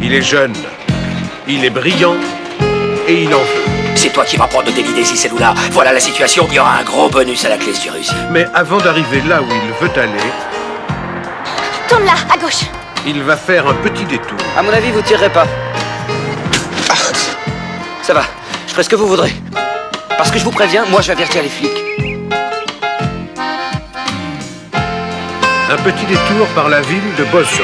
Il est jeune, il est brillant et il en veut. C'est toi qui vas prendre tes idées si c'est là. Voilà la situation, il y aura un gros bonus à la clé si tu réussis. Mais avant d'arriver là où il veut aller... Tourne là, à gauche. Il va faire un petit détour. À mon avis, vous tirerez pas. Ah, ça va, je ferai ce que vous voudrez. Parce que je vous préviens, moi je vais avertir les flics. Un petit détour par la ville de Bozo.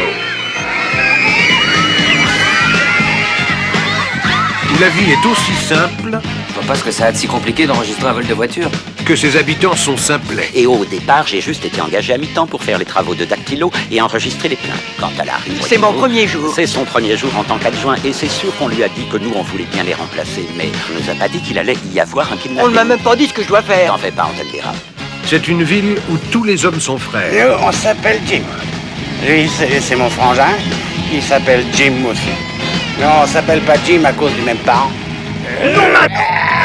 La vie est aussi simple Je vois pas ce que ça a de si compliqué d'enregistrer un vol de voiture. que ses habitants sont simplets. Et au départ, j'ai juste été engagé à mi-temps pour faire les travaux de dactylo et enregistrer les plaintes. Quant à la rue... C'est mon premier jour. C'est son premier jour en tant qu'adjoint et c'est sûr qu'on lui a dit que nous, on voulait bien les remplacer. Mais on nous a pas dit qu'il allait y avoir un kidnapping. On ne m'a même pas dit ce que je dois faire. T'en fais pas, on te le dira. C'est une ville où tous les hommes sont frères. Nous, on s'appelle Jim. Lui, c'est mon frangin. Il s'appelle Jim aussi. Non, on s'appelle pas Jim à cause du même parent.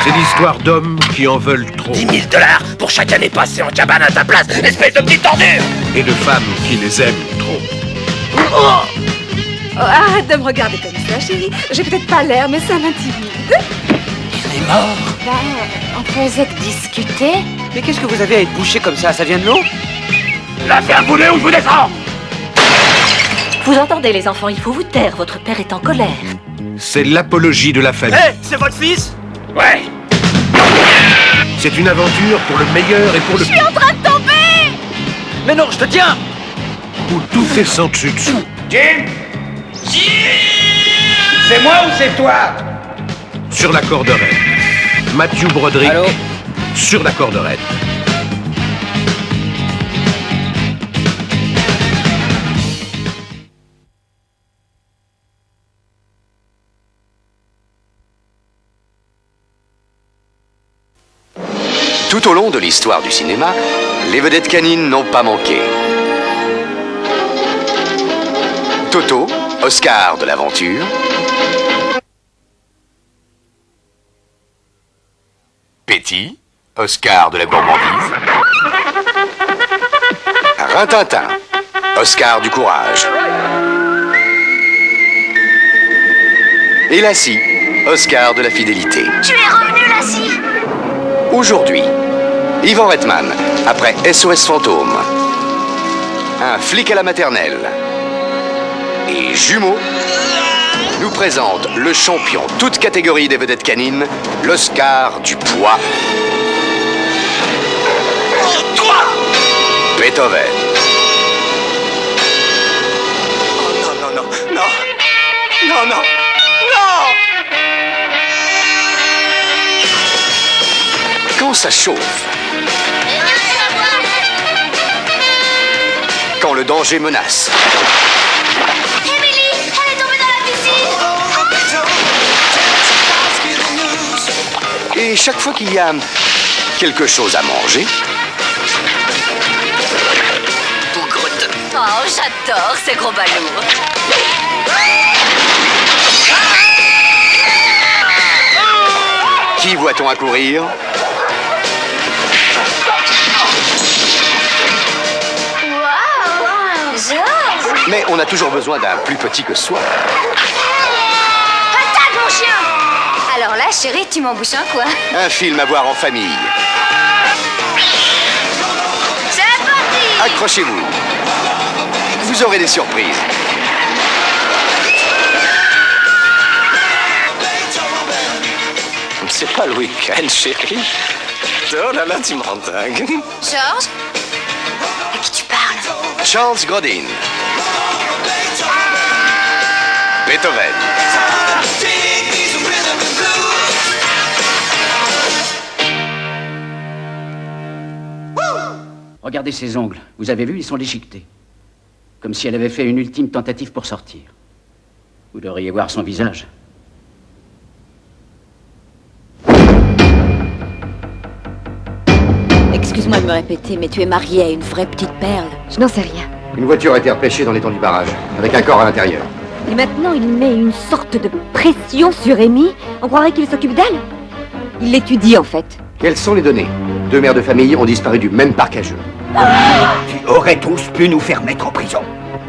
C'est l'histoire d'hommes qui en veulent trop 10 000 $ pour chaque année passée en cabane à ta place, espèce de petite tordure. et de femmes qui les aiment trop. Oh, arrête de me regarder comme ça, chérie. J'ai peut-être pas l'air, mais ça m'intimide. Il est mort. On faisait que discuter. Mais qu'est-ce que vous avez à être bouché comme ça? Ça vient de l'eau? Là, c'est un boulet ou je vous descends. Vous entendez, les enfants, il faut vous taire. Votre père est en colère. C'est l'apologie de la famille. Hé, c'est votre fils? Ouais. C'est une aventure pour le meilleur et pour le pire, Mais non, je te tiens. où tout est sans dessus-dessous. Jim! C'est moi ou c'est toi? Sur la corde raide. Matthew Broderick Allô? sur la corde raide. Tout au long de l'histoire du cinéma, les vedettes canines n'ont pas manqué. Toto, Oscar de l'aventure. Petty, Oscar de la gourmandise. Rintintin, Oscar du courage. Et Lassie, Oscar de la fidélité. Tu es revenu, Lassie. Aujourd'hui, Ivan Reitman, après SOS Fantôme, un flic à la maternelle et Jumeaux, nous présente le champion toute catégorie des vedettes canines, l'Oscar du poids. Toi, Beethoven. Oh non, non, non, non. Non, non, non. Quand ça chauffe, quand le danger menace, Emily, elle est tombée dans la piscine. et chaque fois qu'il y a quelque chose à manger, Bougre. Oh, j'adore ces gros balourds. qui voit-on accourir? Georges. Mais on a toujours besoin d'un plus petit que soi. Attaque, mon chien. Alors là, chérie, tu m'embouches un quoi? Un film à voir en famille. C'est parti. Accrochez-vous. Vous aurez des surprises. C'est pas le week-end, chérie. Oh là là, tu me rends dingue. Georges, à qui tu parles? Charles Grodin. Beethoven. Regardez ses ongles. Vous avez vu, ils sont déchiquetés. Comme si elle avait fait une ultime tentative pour sortir. Vous devriez voir son visage. Excuse-moi de me répéter, mais tu es mariée à une vraie petite perle. Je n'en sais rien. Une voiture a été repêchée dans l'étang du barrage, avec un corps à l'intérieur. Et maintenant, il met une sorte de pression sur Amy. On croirait qu'il s'occupe d'elle. Il l'étudie, en fait. Quelles sont les données? 2 mères de famille ont disparu du même parc à jeux. Tu aurais tous pu nous faire mettre en prison.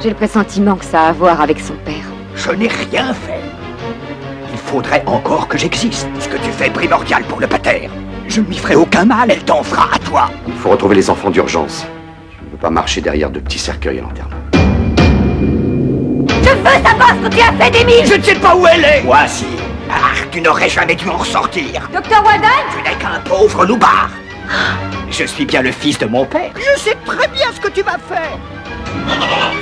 J'ai le pressentiment que ça a à voir avec son père. Je n'ai rien fait. Il faudrait encore que j'existe. Ce que tu fais est primordial pour le pater. Je ne lui ferai aucun mal, elle t'en fera à toi. Il faut retrouver les enfants d'urgence. Je ne veux pas marcher derrière de petits cercueils à l'enterrement. Je veux savoir ce que tu as fait d'Amy. Je ne sais pas où elle est. Moi, si. Ah, tu n'aurais jamais dû en ressortir. Docteur Walden. Tu n'es qu'un pauvre loupard. Je suis bien le fils de mon père. Je sais très bien ce que tu m'as fait.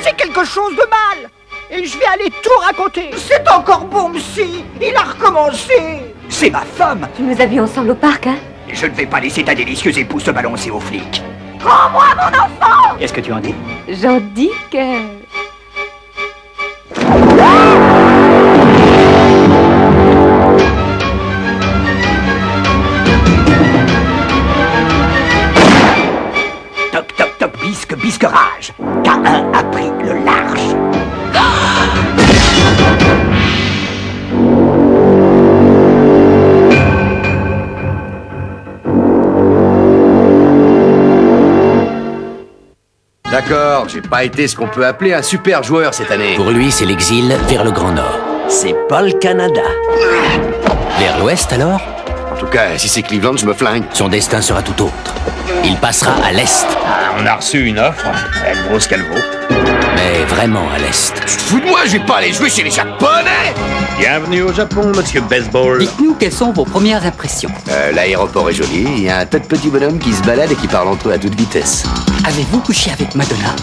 C'est quelque chose de mal. Et je vais aller tout raconter. C'est encore bon, si. Il a recommencé. C'est ma femme. Tu nous as vus ensemble au parc, hein? Je ne vais pas laisser ta délicieuse épouse se balancer aux flics. Rends-moi mon enfant. Qu'est-ce que tu en dis? J'en dis que... Toc toc toc, bisque bisque rage. K1 a pris le large. D'accord, j'ai pas été ce qu'on peut appeler un super joueur cette année. Pour lui, c'est l'exil vers le Grand Nord. C'est pas le Canada. Vers l'Ouest, alors? En tout cas, si c'est Cleveland, je me flingue. Son destin sera tout autre. Il passera à l'Est. On a reçu une offre. Elle vaut ce qu'elle vaut. Mais vraiment à l'Est. Tu te fous de moi, je vais pas aller jouer chez les Japonais. Bienvenue au Japon, monsieur Baseball. Dites-nous quelles sont vos premières impressions. L'aéroport est joli, il y a un tas de petits bonhommes qui se baladent et qui parlent entre eux à toute vitesse. Avez-vous couché avec Madonna?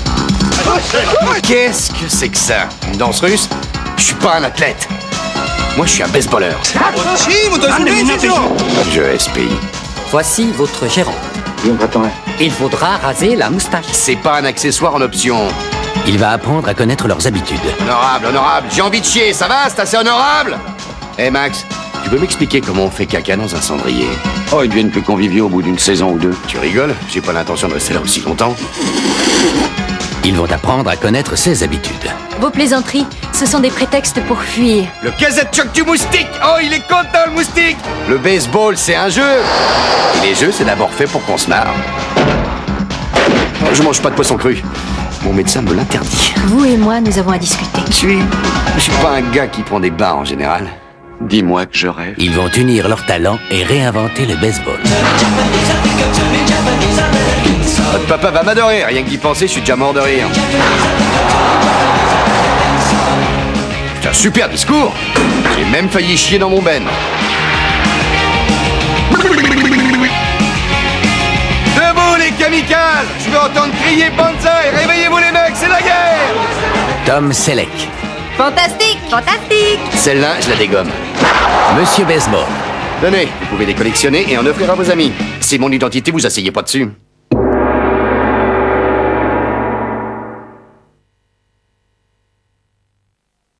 Qu'est-ce que c'est que ça? Une danse russe? Je suis pas un athlète. Moi, je suis un baseballeur. Je SPI. Voici votre gérant. Il faudra raser la moustache. C'est pas un accessoire en option. Il va apprendre à connaître leurs habitudes. Honorable, honorable, j'ai envie de chier, ça va? C'est assez honorable? Eh Max, tu peux m'expliquer comment on fait caca dans un cendrier? Oh, ils deviennent plus conviviaux au bout d'une saison ou deux. Tu rigoles? J'ai pas l'intention de rester là aussi longtemps. Ils vont apprendre à connaître ses habitudes. Vos plaisanteries, ce sont des prétextes pour fuir. Le Kazatchok du moustique! Oh, il est content le moustique! Le baseball, c'est un jeu! Et les jeux, c'est d'abord fait pour qu'on se marre. Je mange pas de poisson cru. Mon médecin me l'interdit. Vous et moi, nous avons à discuter. Je suis pas un gars qui prend des bains en général. Dis-moi que je rêve. Ils vont unir leurs talents et réinventer le baseball. Votre papa va m'adorer, rien que d'y penser, je suis déjà mort de rire. C'est un super discours. J'ai même failli chier dans mon ben. Debout les kamikazes! Je veux entendre crier Banzai! Réveillez-vous les mecs, c'est la guerre! Tom Selleck. Fantastique. Fantastique. Celle-là, je la dégomme. Monsieur Baseball. Tenez, vous pouvez les collectionner et en offrir à vos amis. C'est mon identité, vous asseyez pas dessus.